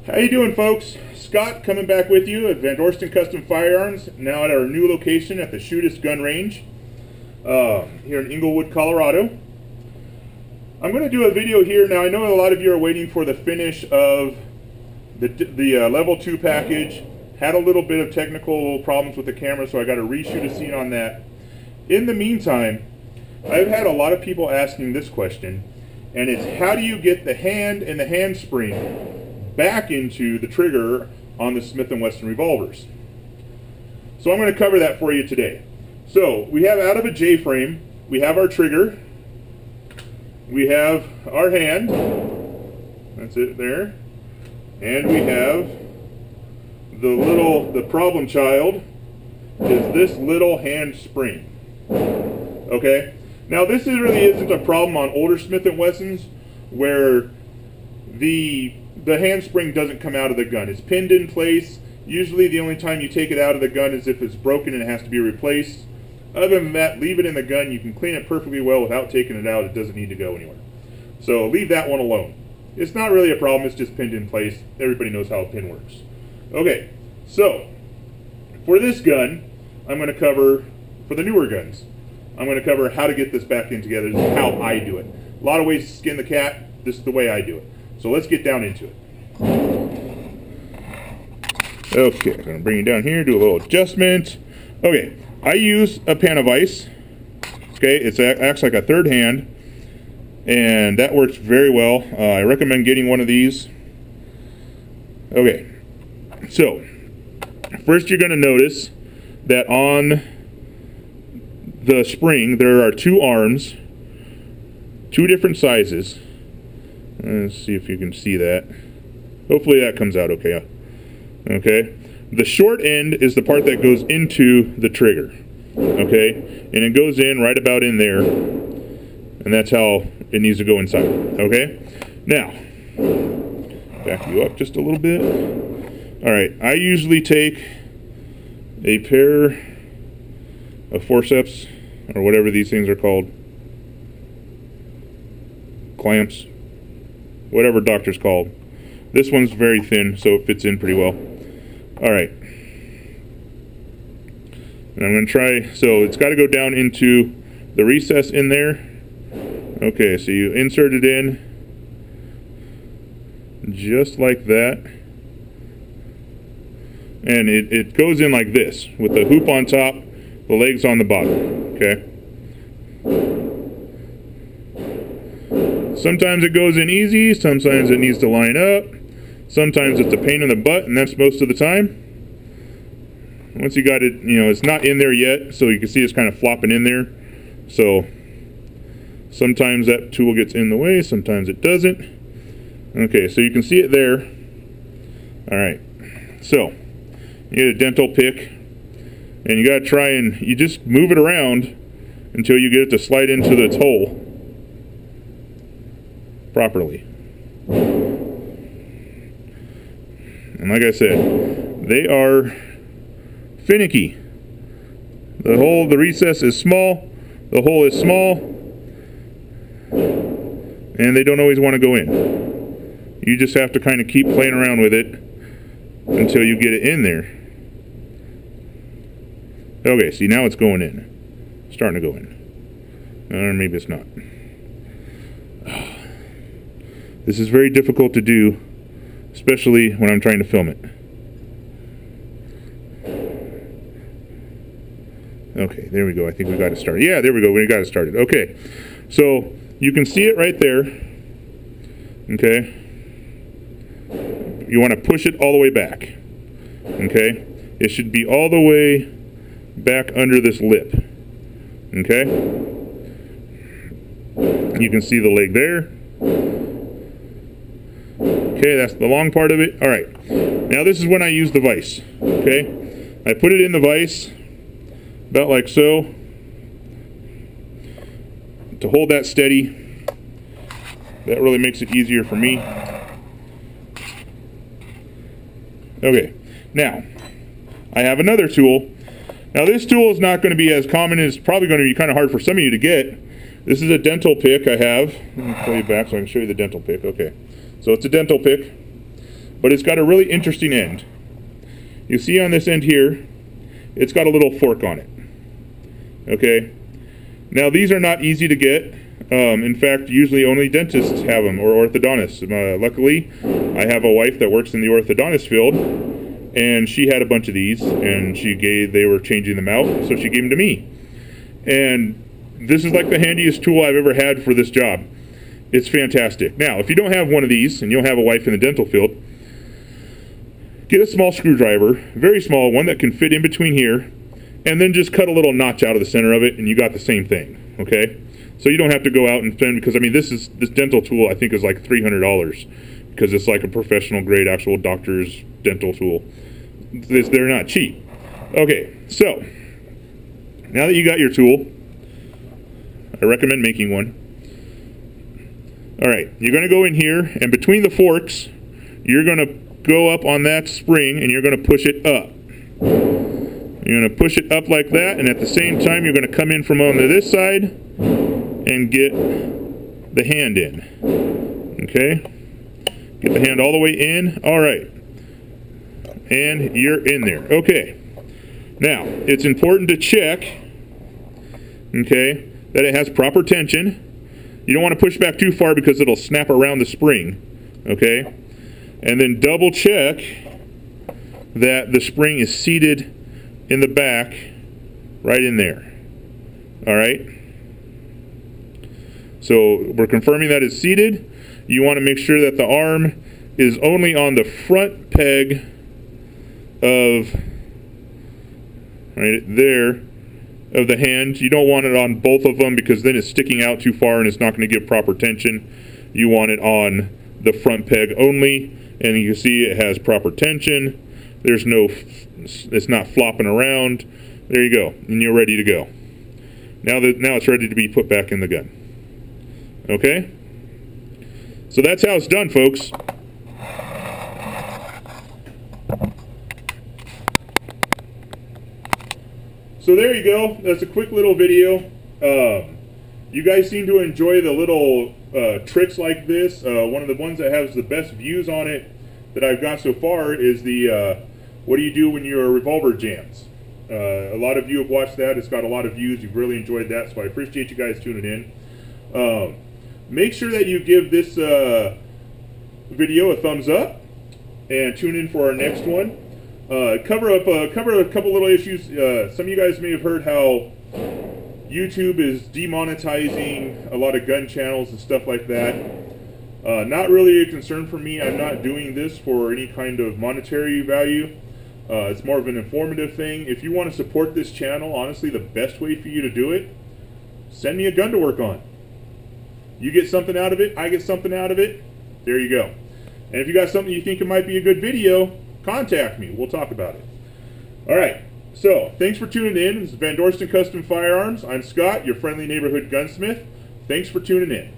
How you doing, folks? Scott coming back with you at Dorsten Custom Firearms, now at our new location at the Shootist Gun Range here in Englewood, Colorado. I'm going to do a video here. Now, I know a lot of you are waiting for the finish of the level 2 package. Had a little bit of technical problems with the camera, so I got to reshoot a scene on that. In the meantime, I've had a lot of people asking this question, and it's how do you get the hand and the handspring back into the trigger on the Smith Wesson revolvers. So I'm going to cover that for you today. So we have, out of a J-frame, we have our trigger, we have our hand, that's it there, and we have the problem child is this little hand spring. Okay, now this really isn't a problem on older Smith & Wessons where the handspring doesn't come out of the gun. It's pinned in place. Usually the only time you take it out of the gun is if it's broken and it has to be replaced. Other than that, leave it in the gun. You can clean it perfectly well without taking it out. It doesn't need to go anywhere. So leave that one alone. It's not really a problem. It's just pinned in place. Everybody knows how a pin works. Okay, so for this gun, I'm going to cover, for the newer guns, I'm going to cover how to get this back in together. This is how I do it. A lot of ways to skin the cat. This is the way I do it. So let's get down into it. Okay, I'm going to bring it down here, do a little adjustment. Okay, I use a pan of ice. Okay, it acts like a third hand, and that works very well. I recommend getting one of these. Okay, so first you're going to notice that on the spring there are two arms, two different sizes. Let's see if you can see that. Hopefully that comes out okay. Okay. The short end is the part that goes into the trigger. Okay. And it goes in right about in there. And that's how it needs to go inside. Okay. Now, back you up just a little bit. Alright. I usually take a pair of forceps, or whatever these things are called. Clamps. Whatever doctor's called. This one's very thin, so it fits in pretty well. Alright. And I'm going to try, so it's got to go down into the recess in there. Okay, so you insert it in just like that. And it goes in like this, with the hoop on top, the legs on the bottom. Okay. Sometimes it goes in easy, sometimes it needs to line up, sometimes it's a pain in the butt, and that's most of the time. Once you got it, it's not in there yet, so you can see it's kind of flopping in there. So sometimes that tool gets in the way, sometimes it doesn't. Okay, so you can see it there. Alright, so you get a dental pick, and you got to try and you just move it around until you get it to slide into its hole properly. And like I said, they are finicky. The recess is small, the hole is small, and they don't always want to go in. You just have to kind of keep playing around with it until you get it in there. Okay, see, now it's going in. It's starting to go in. Or maybe it's not. This is very difficult to do, especially when I'm trying to film it. Okay, there we go. I think we got it started. Yeah, there we go. We got it started. Okay, so you can see it right there. Okay. You want to push it all the way back. Okay. It should be all the way back under this lip. Okay. You can see the leg there. Okay, that's the long part of it. Alright, now this is when I use the vise. Okay, I put it in the vise, about like so, to hold that steady. That really makes it easier for me. Okay, now, I have another tool. Now this tool is not going to be as common, it's probably going to be kind of hard for some of you to get. This is a dental pick I have. Let me pull you back so I can show you the dental pick. Okay, so it's a dental pick. but it's got a really interesting end. You see on this end here, it's got a little fork on it. Okay? Now these are not easy to get. In fact, usually only dentists have them, or orthodontists. Luckily, I have a wife that works in the orthodontist field, and she had a bunch of these, and they were changing them out, so she gave them to me. And this is like the handiest tool I've ever had for this job. It's fantastic. Now, if you don't have one of these, and you don't have a wife in the dental field, get a small screwdriver, very small one that can fit in between here, and then just cut a little notch out of the center of it, and you got the same thing, okay? So you don't have to go out and spend, because I mean, this dental tool I think is like $300, because it's like a professional grade, actual doctor's dental tool. They're not cheap. Okay, so now that you got your tool, I recommend making one. All right, you're going to go in here, and between the forks, you're going to go up on that spring, and you're going to push it up. You're going to push it up like that, and at the same time, you're going to come in from on this side and get the hand in. Okay? Get the hand all the way in. All right. And you're in there. Okay. Now, it's important to check, okay, that it has proper tension. You don't want to push back too far because it'll snap around the spring. Okay? And then double check that the spring is seated in the back, right in there. All right? So we're confirming that it's seated. You want to make sure that the arm is only on the front peg of, right there, of the hand. You don't want it on both of them because then it's sticking out too far and it's not going to give proper tension. You want it on the front peg only, and you can see it has proper tension. There's no, it's not flopping around. There you go, and you're ready to go. Now it's ready to be put back in the gun. Okay? So that's how it's done, folks. So there you go. That's a quick little video. You guys seem to enjoy the little tricks like this. One of the ones that has the best views on it that I've got so far is the what do you do when your revolver jams? A lot of you have watched that. It's got a lot of views. You've really enjoyed that, so I appreciate you guys tuning in. Make sure that you give this video a thumbs up and tune in for our next one. Cover a couple little issues. Some of you guys may have heard how YouTube is demonetizing a lot of gun channels and stuff like that. Not really a concern for me. I'm not doing this for any kind of monetary value. It's more of an informative thing. If you want to support this channel, honestly, the best way for you to do it, send me a gun to work on. You get something out of it, I get something out of it. There you go. And if you got something you think it might be a good video, contact me. We'll talk about it. All right. So, thanks for tuning in. This is Dorsten Custom Firearms. I'm Scott, your friendly neighborhood gunsmith. Thanks for tuning in.